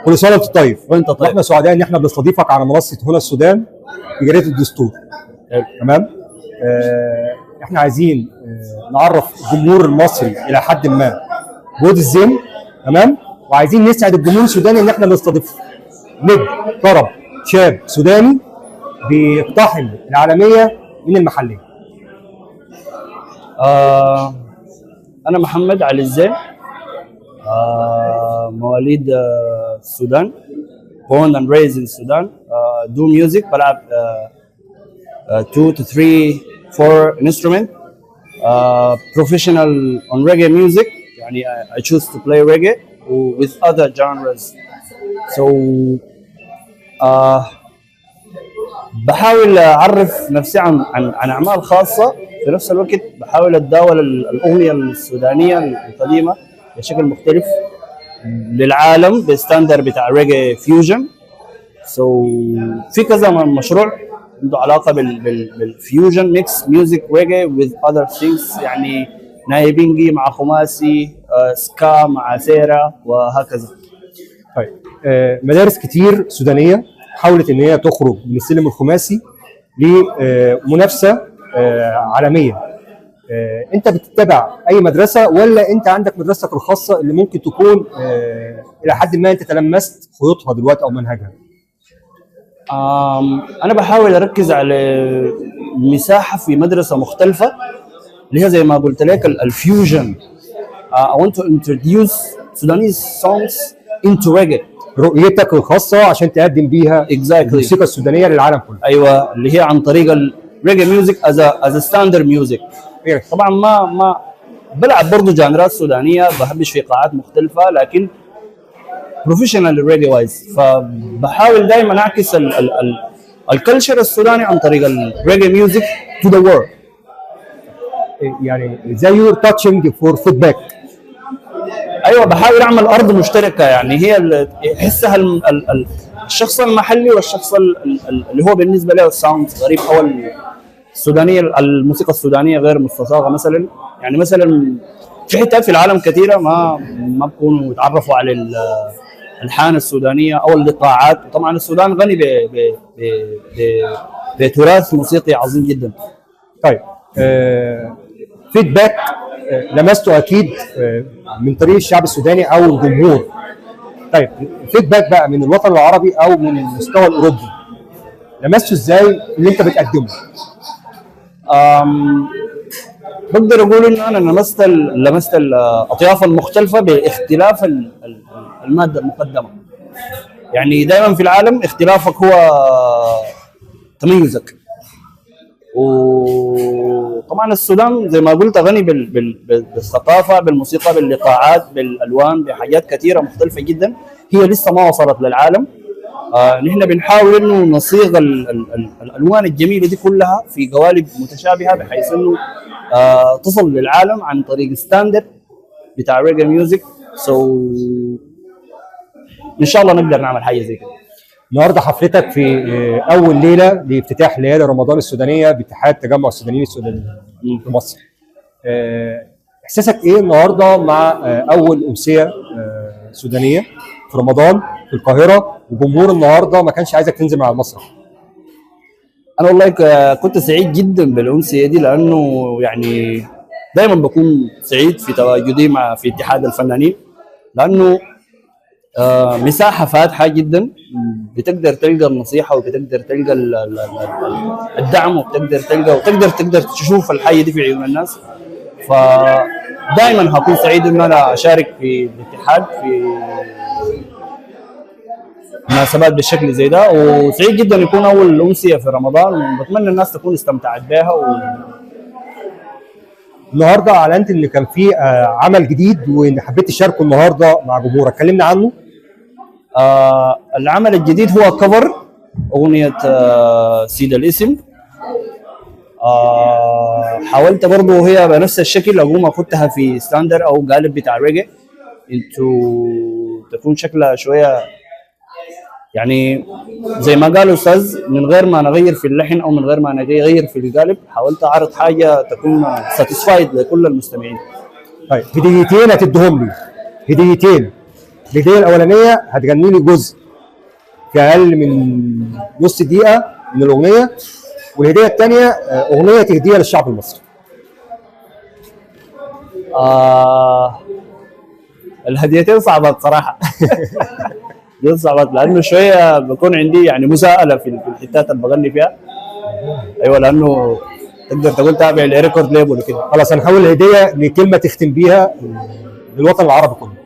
كل سنه وانت طيب. وانت طيب. واحنا سعداء ان احنا بنستضيفك على منصه هنا السودان في جريده الدستور. تمام. احنا عايزين نعرف الجمهور المصري الى حد ما بود الزين. تمام. وعايزين نسعد الجمهور السوداني ان احنا بنستضيف نجم طرب شاب سوداني بيقتحم العالميه من المحليه. انا محمد علي الزين، مواليد السودان، born and raised in السودان. do music، بلعب 2 to 3 4 instrument. professional on reggae music، يعني I choose to play reggae with other genres. so بحاول اعرف نفسي عن اعمال خاصه، في نفس الوقت بحاول اتداول الاغنيه السودانيه القديمه بشكل مختلف للعالم بستاندر بتاع ريجي فيوجن. في كذا مشروع عنده علاقه بالفيوجن ميكس ميوزك ريجي with other things، يعني نايبينجي مع خماسي، سكا مع سيرا وهكذا. طيب مدارس كتير سودانيه حاولت ان هي تخرج من السلم الخماسي لمنافسه عالميه. انت بتتبع اي مدرسه ولا انت عندك مدرستك الخاصه اللي ممكن تكون الى حد ما انت تلمست خيوطها دلوقتي او منهجها؟ انا بحاول اركز على مساحه في مدرسه مختلفه اللي هي زي ما قلت لك الفيوجن. I want to introduce Sudanese songs into reggae. رؤيتك الخاصه عشان تقدم بيها الموسيقى السودانيه للعالم كله. ايوه، اللي هي عن طريق الريجي ميوزك as a standard music. طبعا ما بلعب برضه جانرات سودانيه، بحبش في قاعات مختلفه، لكن بروفيشنال ريجي وايز، فبحاول دائما اعكس الكلتشر السوداني عن طريق الريجي ميوزك to the world. يعني زي يور تاتشنج فور فيدباك. ايوه، بحاول اعمل ارض مشتركه، يعني هي يحسها الشخص المحلي والشخص اللي هو بالنسبه له الساوند غريب، او السودانيه الموسيقى السودانيه غير مستصاغه مثلا. يعني مثلا في حتات في العالم كثيره ما بكونوا يتعرفوا على الالحان السودانيه او الايقاعات. طبعا السودان غني بتراث موسيقي عظيم جدا. طيب فيدباك لمسته اكيد من طريق الشعب السوداني او الجمهور. طيب فيدباك بقى من الوطن العربي او من المستوى الاوروبي، لمسته ازاي اللي انت بتقدمه؟ بقدر اقول ان انا لمست الاطياف المختلفه باختلاف الماده المقدمه. يعني دائما في العالم اختلافك هو تميزك. وطبعا السودان زي ما قلت غني بالثقافه، بالموسيقى، بالايقاعات، بالالوان، بحاجات كثيره مختلفه جدا هي لسه ما وصلت للعالم. نحن بنحاول انه نصيغ الالوان الجميله دي كلها في قوالب متشابهه بحيث انه تصل للعالم عن طريق ستاندرد بتاع ريجا ميوزك. ان شاء الله نقدر نعمل حاجه زي كده. النهارده حفلتك في اول ليله لافتتاح ليالي رمضان السودانيه باتحاد تجمع السودانيين السودانيين في مصر. احساسك ايه النهارده مع اول امسيه سودانيه في رمضان في القاهره، وجمهور النهارده ما كانش عايزك تنزل مع المسرح؟ انا والله كنت سعيد جدا بالامسيه دي، لانه يعني دائما بكون سعيد في تواجدي في اتحاد الفنانين، لانه مساحه فاتحه جدا، بتقدر تلقى النصيحه وبتقدر تلقى الدعم، وتقدر تشوف الحاجه دي في عيون الناس. فدائما هكون سعيد ان انا اشارك في الاتحاد في مناسبات بالشكل زي ده، وسعيد جدا يكون اول امسيه في رمضان، وبتمنى الناس تكون استمتعت بها. النهارده اعلنت ان كان في عمل جديد وان حبيت تشاركه النهارده مع جمهورك، كلمنا عنه. العمل الجديد هو كفر اغنيه سيد الاسم. حاولت برضه هي بنفس الشكل اقوم اخدها في ستاندر او قالب بتاع ريجي، تكون شكلها شويه يعني زي ما قال الاستاذ، من غير ما نغير في اللحن او من غير ما نغير في القالب. حاولت اعرض حاجه تكون ساتيسفايد لكل المستمعين. طيب هديتين هتديهم لي، هديتين الهديه الاولانيه هتغني لي جزء في اقل من نص دقيقه من الاغنيه، والهديه الثانيه اغنيه تهديها للشعب المصري. الهديتين صعبات صراحه. دي صعبات لانه شويه بكون عندي يعني مساءله في الحتات اللي بغني فيها. ايوه لانه تقدر تقول تابع لريكورد ليبل وكده. خلاص هنحول الهديه لكلمه تختم بيها للوطن العربي كله.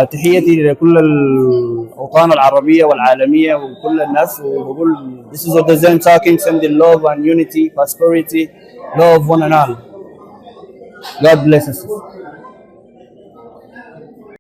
تحياتي لكل الاوطان العربيه والعالميه وكل الناس، وبقول this is what the Zen talking, sending love and unity, prosperity, love one and all. God bless us.